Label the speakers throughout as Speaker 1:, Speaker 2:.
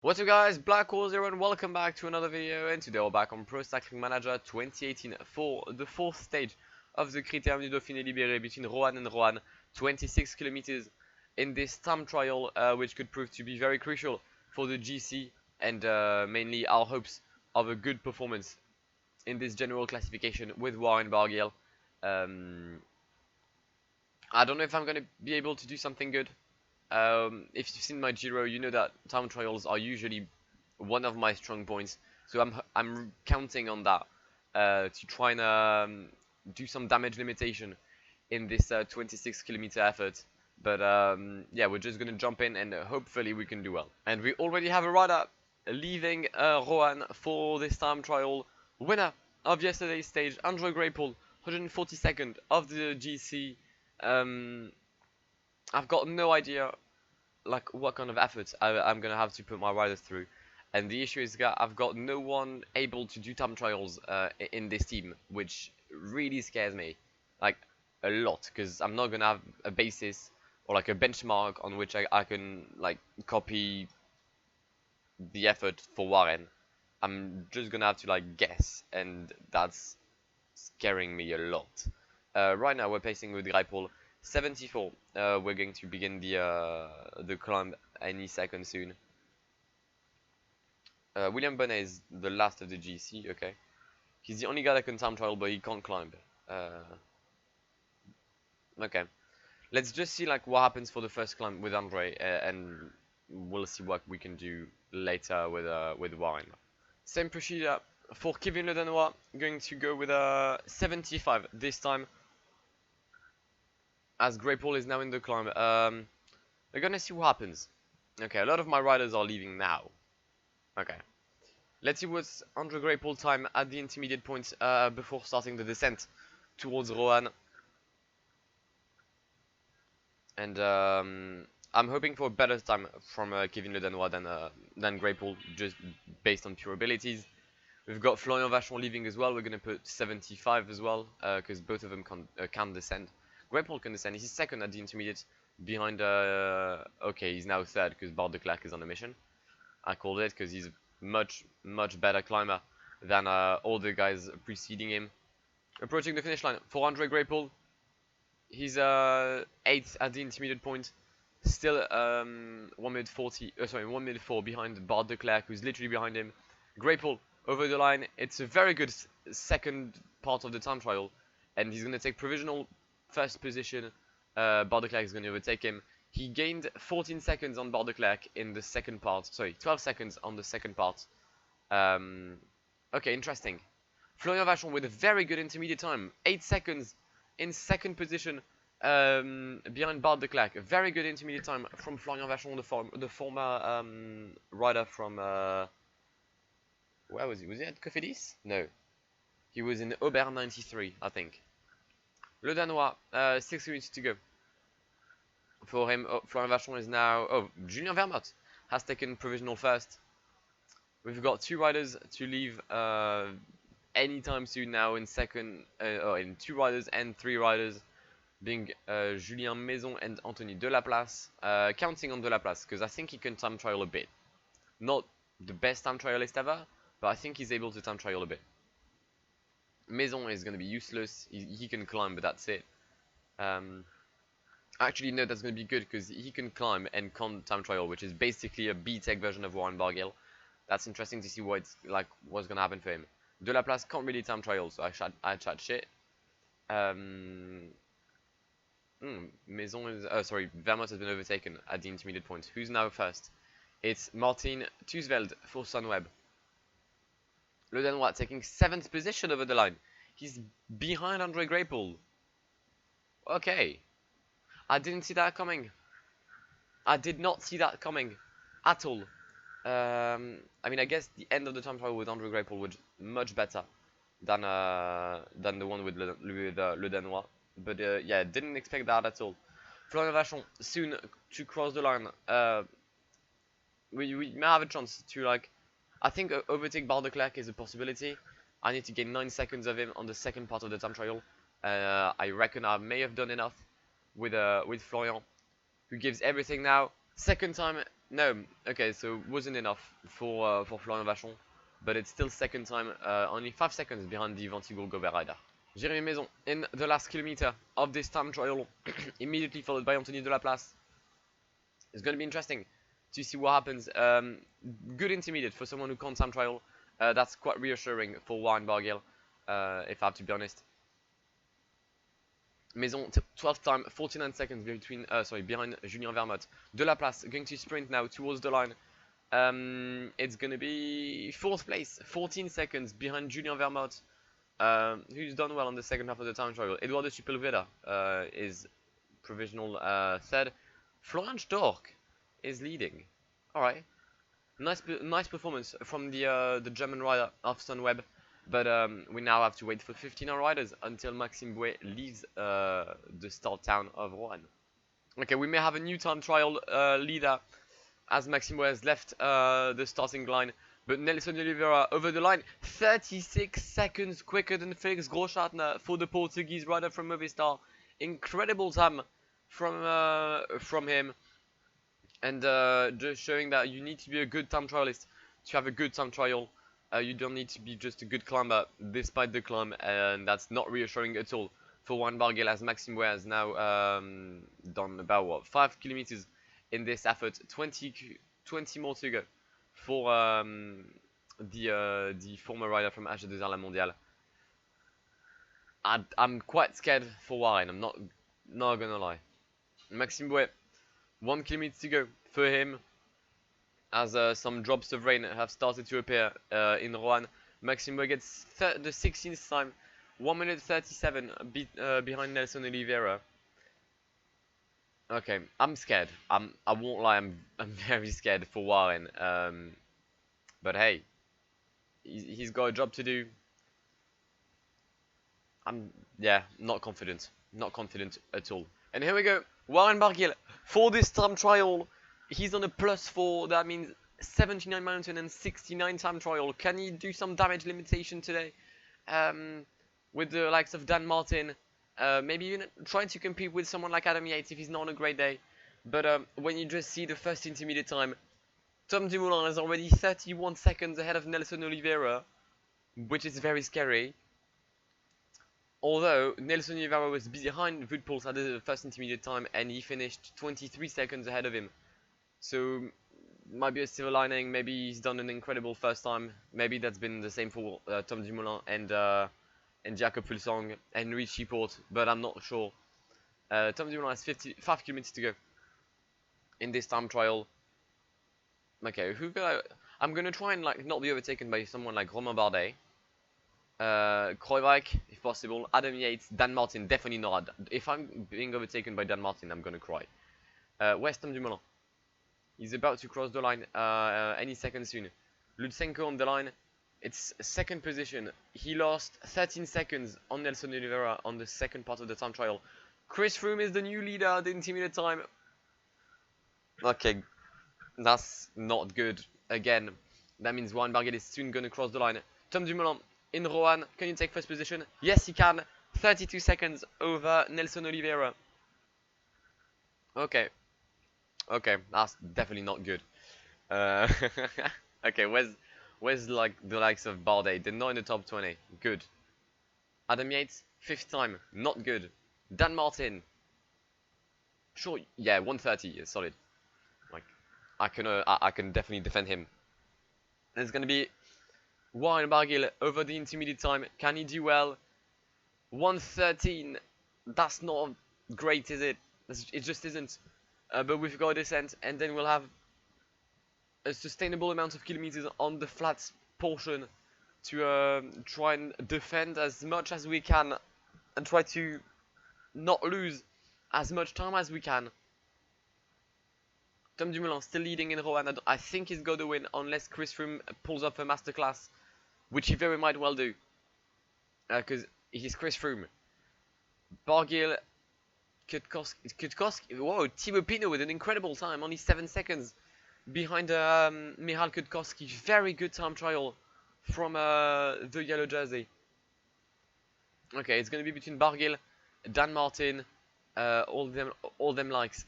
Speaker 1: What's up guys, Blackwar here and welcome back to another video, and today we're back on Pro Cycling Manager 2018 for the fourth stage of the Critérium du Dauphiné Libéré between Roanne and Roanne, 26 kilometers in this time trial, which could prove to be very crucial for the GC and mainly our hopes of a good performance in this general classification with Warren Barguil. I don't know if I'm going to be able to do something good. If you've seen my Giro, you know that time trials are usually one of my strong points, so I'm counting on that to try and do some damage limitation in this 26 kilometer effort. But yeah, we're just gonna jump in and hopefully we can do well. And we already have a rider leaving Roanne for this time trial. Winner of yesterday's stage, Barguil and Greipel, 142nd of the GC. I've got no idea like what kind of efforts I'm gonna have to put my riders through, and the issue is that I've got no one able to do time trials in this team, which really scares me like a lot, because I'm not gonna have a basis or like a benchmark on which I can like copy the effort for Warren. I'm just gonna have to like guess, and that's scaring me a lot. Right now we're pacing with Greipel 74. We're going to begin the climb any second soon. William Bonnet is the last of the GC. Okay, he's the only guy that can time trial, but he can't climb. Okay, let's just see like what happens for the first climb with Andre, and we'll see what we can do later with Warren. Same procedure for Kevin Le Danois. Going to go with a 75 this time, as Greipel is now in the climb. We're gonna see what happens. Okay, a lot of my riders are leaving now. Okay, let's see what's Barguil and Greipel time at the intermediate points before starting the descent towards Roanne. And I'm hoping for a better time from Kevin Le Danois than Greipel, just based on pure abilities. We've got Florian Vachon leaving as well. We're gonna put 75 as well, because both of them can descend. Greipel can descend. He's second at the intermediate, behind. Okay, he's now third because Barguil is on a mission. I called it because he's much better climber than all the guys preceding him. Approaching the finish line for Barguil and Greipel. He's 8th at the intermediate point, still 1 minute 40. Sorry, 1 minute 4 behind Barguil, who's literally behind him. Greipel over the line. It's a very good second part of the time trial, and he's gonna take provisional first position. Barguil is going to overtake him. He gained 14 seconds on Barguil in the second part. Sorry, 12 seconds on the second part. Okay, interesting. Florian Vachon with a very good intermediate time. 8 seconds in second position behind Barguil. A very good intermediate time from Florian Vachon, the former rider from... where was he? Was he at Cofidis? No. He was in Aubert 93, I think. Le Danois, 6 minutes to go. For him, Florian Vachon is now... Oh, Julien Vermont has taken provisional first. We've got 2 riders to leave anytime soon now in second... in 2 riders and 3 riders, being Julien Maison and Anthony Delaplace. Counting on Delaplace, because I think he can time trial a bit. Not the best time trialist ever, but I think he's able to time trial a bit. Maison is going to be useless. He can climb, but that's it. Actually, no, that's going to be good because he can climb and can't time trial, which is basically a B-Tech version of Warren Barguil. That's interesting to see what's going to happen for him. Delaplace can't really time trial, so I chat shit. Maison is... sorry, Vermont has been overtaken at the intermediate point. Who's now first? It's Martin Tusveld for Sunweb. Le Danois taking 7th position over the line. He's behind Barguil and Greipel. Okay. I didn't see that coming. I did not see that coming at all. I mean, I guess the end of the time trial with Barguil and Greipel was much better than the one with Le Danois. But yeah, didn't expect that at all. Florian Vachon soon to cross the line. We may have a chance to like... I think overtake Barguil is a possibility. I need to gain 9 seconds of him on the second part of the time trial. I reckon I may have done enough with Florian, who gives everything now. Second time No, okay, so wasn't enough for Florian Vachon, but it's still second time, only 5 seconds behind the Vantigul Gobert rider. Jérémy Maison in the last kilometer of this time trial, immediately followed by Anthony Delaplace. It's going to be interesting to see what happens. Good intermediate for someone who can't time trial. That's quite reassuring for Warren Barguil, if I have to be honest. Maison 12th time, 49 seconds between, behind Julien Vermote. Delaplace going to sprint now towards the line. It's going to be 4th place, 14 seconds behind Julien Vermote, who's done well on the second half of the time trial. Eduardo Sepulveda is provisional 3rd. Florian Stork is leading. All right, nice performance from the German rider of Sunweb, but we now have to wait for 15 riders until Maxime Bouet leaves the start town of Roanne. Okay, we may have a new time trial leader as Maxime Bouet has left the starting line, but Nelson Oliveira over the line, 36 seconds quicker than Felix Groschartner for the Portuguese rider from Movistar. Incredible time from him, and just showing that you need to be a good time trialist to have a good time trial. You don't need to be just a good climber despite the climb, and that's not reassuring at all for Warren Barguil, as Maxime Bouet has now done about what, 5 kilometers in this effort, 20 more to go for the former rider from AG2R La Mondiale. I'm quite scared for Warren, I'm not gonna lie. Maxime Bouet, 1 kilometer to go for him, as some drops of rain have started to appear in Roanne. Maxime Bouet gets the 16th time, 1 minute 37 behind Nelson Oliveira. Okay, I'm scared. I won't lie, I'm very scared for Warren. But hey, he's got a job to do. Yeah, not confident at all. And here we go, Warren Barguil for this time trial. He's on a +4. That means 79 mountain and 69 time trial. Can he do some damage limitation today? With the likes of Dan Martin, maybe even trying to compete with someone like Adam Yates if he's not on a great day. But when you just see the first intermediate time, Tom Dumoulin is already 31 seconds ahead of Nelson Oliveira, which is very scary. Although Nelson Oliveira was behind Wout Poels at the first intermediate time, and he finished 23 seconds ahead of him. So might be a silver lining. Maybe he's done an incredible first time. Maybe that's been the same for Tom Dumoulin and Jakob Fuglsang and Richie Porte, but I'm not sure. Tom Dumoulin has 55 kilometers to go in this time trial. Okay, I'm gonna try and not be overtaken by someone like Romain Bardet. Kruijswijk, if possible. Adam Yates, Dan Martin, definitely not. If I'm being overtaken by Dan Martin, I'm gonna cry. Where's Tom Dumoulin? He's about to cross the line any second soon. Lutsenko on the line. It's second position. He lost 13 seconds on Nelson Oliveira on the second part of the time trial. Chris Froome is the new leader at the intermediate time. Okay, that's not good. Again, that means Warren Barguil is soon going to cross the line. Tom Dumoulin in Roanne, can you take first position? Yes, he can. 32 seconds over Nelson Oliveira. Okay, that's definitely not good. Okay, where's like the likes of Bardet? They're not in the top 20. Good. Adam Yates, 5th time, not good. Dan Martin, sure, yeah, 130 is solid. Like, I can definitely defend him. There's gonna be Warren Barguil over the intermediate time. Can he do well? 113. That's not great, is it? It just isn't. But we've got a descent, and then we'll have a sustainable amount of kilometers on the flat portion to try and defend as much as we can and try to not lose as much time as we can. Tom Dumoulin still leading in Roanne. I think he's got the win unless Chris Froome pulls off a masterclass, which he very might well do, because he's Chris Froome. Barguil, Kwiatkowski, whoa, Thibaut Pinot with an incredible time, only 7 seconds behind Michal Kwiatkowski. Very good time trial from the yellow jersey. Okay, it's going to be between Barguil, Dan Martin, all them likes.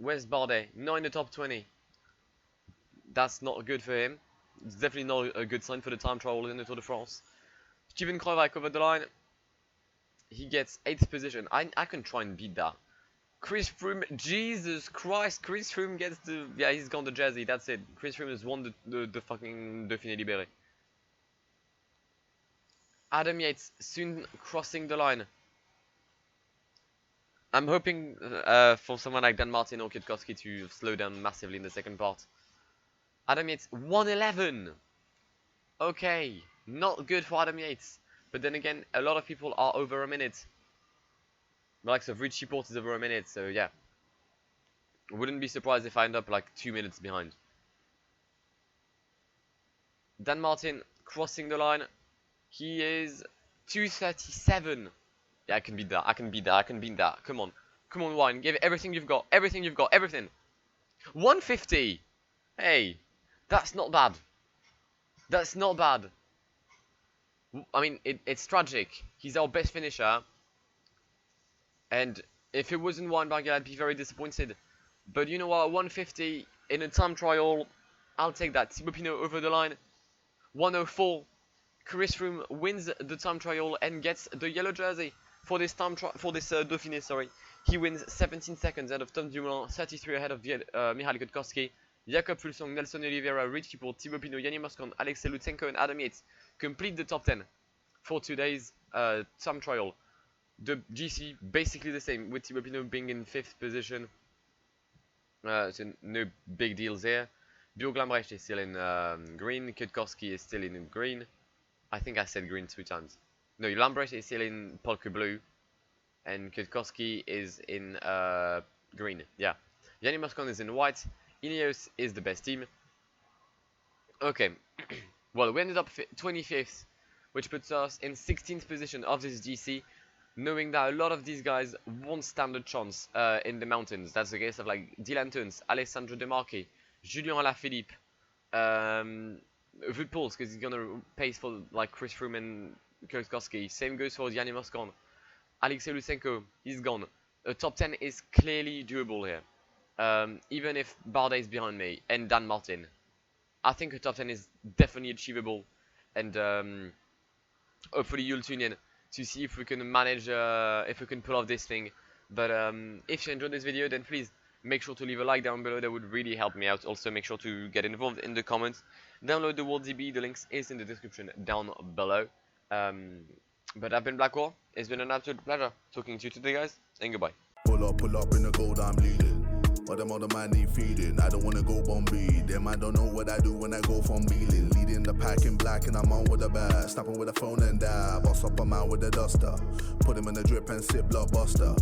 Speaker 1: Where's Bardet? Not in the top 20. That's not good for him. It's definitely not a good sign for the time trial in the Tour de France. Steven Kruijswijk over the line. He gets 8th position. I can try and beat that. Chris Froome, Jesus Christ, Chris Froome gets the... Yeah, he's gone the jersey, that's it. Chris Froome has won the fucking Dauphiné Libéré. Adam Yates soon crossing the line. I'm hoping for someone like Dan Martin or Kwiatkowski to slow down massively in the second part. Adam Yates, 1:11. Okay, not good for Adam Yates. But then again, a lot of people are over a minute. The likes of Richie Porte is over a minute, so yeah. Wouldn't be surprised if I end up like 2 minutes behind. Dan Martin crossing the line. He is 2:37. Yeah, I can beat that. I can beat that. I can beat that. Come on. Come on, Wine. Give it everything you've got. Everything you've got. Everything. 150. Hey, that's not bad. That's not bad. I mean, it's tragic. He's our best finisher. And if it wasn't Wine Barguil, I'd be very disappointed. But you know what? 150 in a time trial. I'll take that. Thibaut Pinot over the line. 104. Chris Froome wins the time trial and gets the yellow jersey for this Dauphiné. Sorry, he wins 17 seconds ahead of Tom Dumoulin, 33 ahead of Michal Kwiatkowski, Jakob Fuglsang, Nelson Oliveira, Richie Porte, Thibaut Pinot, Yannick Moscon, Alexei Lutsenko, and Adam Yates complete the top 10 for today's time trial. The GC basically the same, with Thibaut Pinot being in 5th position. So no big deals here. Björn Lambrecht is still in green. Kwiatkowski is still in green. I think I said green 2 times. No, Lambrecht is still in polka blue, and Kwiatkowski is in green. Yeah, Yannick Moscon is in white. Ineos is the best team. Okay, well, we ended up 25th, which puts us in 16th position of this GC, knowing that a lot of these guys won't stand a chance in the mountains. That's the case of like Dylan Teuns, Alessandro De Marchi, Julien Alaphilippe, Wout Poels, because he's gonna pace for like Chris Froome and Kwiatkowski. Same goes for Yannick Moscon. Alexei Lutsenko, he's gone. A top 10 is clearly doable here. Even if Bardet is behind me and Dan Martin, I think a top 10 is definitely achievable. And hopefully you'll tune in to see if we can manage, if we can pull off this thing. But if you enjoyed this video, then please make sure to leave a like down below. That would really help me out. Also, make sure to get involved in the comments. Download the WorldDB. The links is in the description down below. But I've been Blackwar. It's been an absolute pleasure talking to you today, guys. And goodbye.
Speaker 2: Pull up in the gold, I'm leading. But them other man need feeding. I don't wanna go Bombay. Them I don't know what I do when I go from Beeling. Leading the pack in black and I'm on with a bag. Snapping with a phone and dab. Boss up, I'm out with a duster. Put him in the drip and sip blockbuster.